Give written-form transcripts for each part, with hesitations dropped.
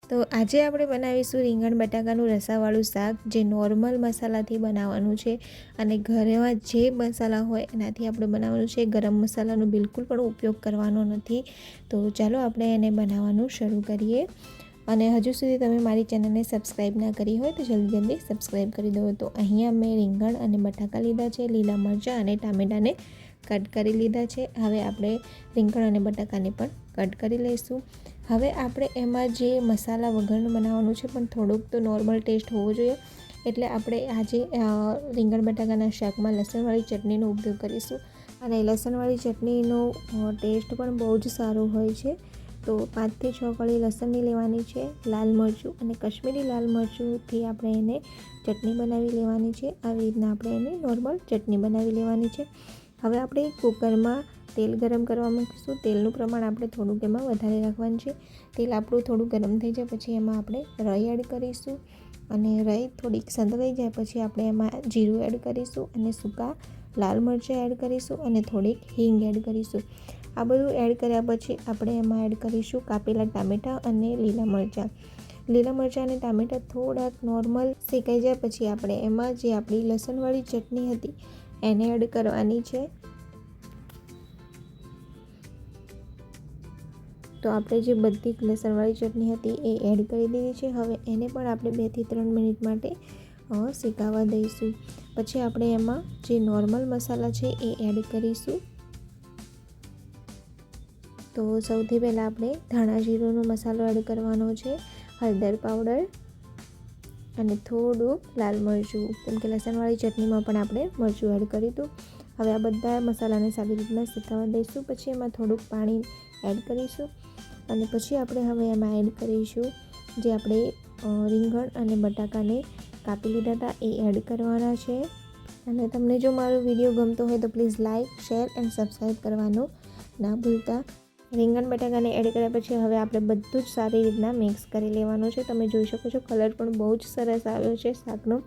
તો આજે આપણે બનાવીશું રીંગણ બટાકાનું રસાવાળું શાક, જે નોર્મલ મસાલાથી બનાવવાનું છે અને ઘરમાં જે મસાલા હોય એનાથી આપણે બનાવવાનું છે. ગરમ મસાલાનો બિલકુલ પણ ઉપયોગ કરવાનો નથી. તો ચાલો આપણે એને બનાવવાનું શરૂ કરીએ. અને હજુ સુધી તમે મારી ચેનલને સબસ્ક્રાઈબ ના કરી હોય તો જલ્દી સબસ્ક્રાઈબ કરી દો. તો અહીંયા મેં રીંગણ અને બટાકા લીધા છે, લીલા મરચાં અને ટામેટાને કટ કરી લીધા છે. હવે આપણે રીંગણ અને બટાકાને પણ કટ કરી લઈશું. હવે આપણે એમાં જે મસાલા વગરનું બનાવવાનું છે, પણ થોડુંક તો નોર્મલ ટેસ્ટ હોવો જોઈએ. એટલે આપણે આજે રીંગણ બટાકાના શાકમાં લસણવાળી ચટણીનો ઉપયોગ કરીશું. અને લસણવાળી ચટણીનો ટેસ્ટ પણ બહુ જ સારો હોય છે. તો 5 થી 6 કળી લસણની લેવાની છે, લાલ મરચું અને કશ્મીરી લાલ મરચુંથી આપણે એને ચટણી બનાવી લેવાની છે. આવી રીતના આપણે એને નોર્મલ ચટણી બનાવી લેવાની છે. હવે આપણે કુકરમાં તેલ ગરમ કરવા મૂકીશું. તેલનું પ્રમાણ આપણે થોડુંક એમાં વધારે રાખવાનું છે. તેલ આપણું થોડું ગરમ થઈ જાય પછી એમાં આપણે રાઈ એડ કરીશું. અને રાઈ થોડીક સંતળાઈ જાય પછી આપણે એમાં જીરું એડ કરીશું અને સૂકા લાલ મરચાં એડ કરીશું અને થોડીક હિંગ એડ કરીશું. આ બધું એડ કર્યા પછી આપણે એમાં એડ કરીશું કાપેલા ટામેટાં અને લીલા મરચાં. લીલા મરચાં અને ટામેટાં થોડાક નોર્મલ શેકાઈ જાય પછી આપણે એમાં જે આપણી લસણવાળી ચટણી હતી એને એડ કરવાની છે. તો આપણે જે બધી લસણવાળી ચટણી હતી એ એડ કરી દીધી છે. હવે એને પણ આપણે 2 થી 3 મિનિટ માટે શેકાવા દઈશું. પછી આપણે એમાં જે નોર્મલ મસાલા છે એ એડ કરીશું. તો સૌથી પહેલાં આપણે ધાણા જીરુંનો મસાલો એડ કરવાનો છે, હળદર પાવડર અને થોડું લાલ મરચું, કેમ કે લસણવાળી ચટણીમાં પણ આપણે મરચું એડ કર્યું હતું. હવે આ બધા મસાલાને સારી રીતના શેકાવા દઈશું. પછી એમાં થોડુંક પાણી એડ કરીશું અને પછી આપણે હવે એમાં એડ કરીશું જે આપણે રીંગણ અને બટાકાને કાપી લીધા હતા એ એડ કરવાના છે. અને તમને જો મારો વિડીયો ગમતો હોય તો please like, share and subscribe કરવાનું ના ભૂલતા. રીંગણ બટાકાને એડ કર્યા પછી હવે આપણે બધું જ સારી રીતના મિક્સ કરી લેવાનું છે. તમે જોઈ શકો છો કલર પણ બહુ જ સરસ આવ્યો છે શાકનો.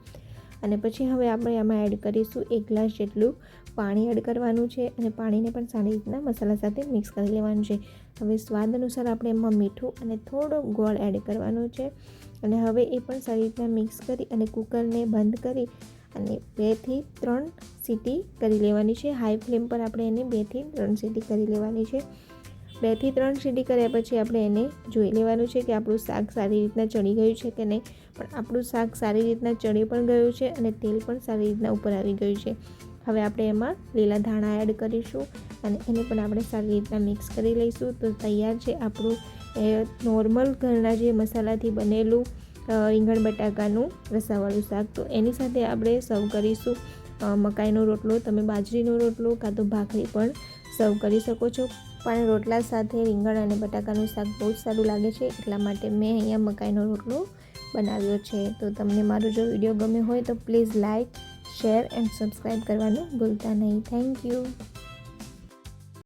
અને પછી હવે આપણે એમાં એડ કરીશું 1 ગ્લાસ જેટલું પાણી એડ કરવાનું છે અને પાણીને પણ સારી રીતના મસાલા સાથે મિક્સ કરી લેવાનું છે. હવે સ્વાદ અનુસાર આપણે એમાં મીઠું અને થોડો ગોળ એડ કરવાનો છે. અને હવે એ પણ સારી રીતના મિક્સ કરી અને કુકરને બંધ કરી અને 2 થી 3 સીટી કરી લેવાની છે. હાઈ ફ્લેમ પર આપણે એને 2 થી 3 સીટી કરી લેવાની છે. 2 થી 3 સીટી કર્યા પછી આપણે એને જોઈ લેવાનું છે કે આપણું શાક સારી રીતના ચડી ગયું છે કે નહીં. પણ આપણું શાક સારી રીતના ચડી પણ ગયું છે અને તેલ પણ સારી રીતના ઉપર આવી ગયું છે. હવે આપણે એમાં લીલા ધાણા એડ કરીશું અને એને પણ આપણે સારી રીતના મિક્સ કરી લઈશું. તો તૈયાર છે આપણું નોર્મલ ઘરના જે મસાલાથી બનેલું રીંગણ બટાકાનું રસાવાળું શાક. તો એની સાથે આપણે સર્વ કરીશું મકાઈનો રોટલો. તમે બાજરીનો રોટલો કાં તો ભાખરી પણ સર્વ કરી શકો છો. પણ રોટલા સાથે રીંગણ અને બટાકાનું શાક બહુ જ સારું લાગે છે, એટલા માટે મેં અહીંયા મકાઈનો રોટલો બનાવ્યો છે. તો તમને મારો જો વિડીયો ગમ્યો હોય તો please like, share and subscribe કરવાનું ભૂલતા નહીં. Thank you.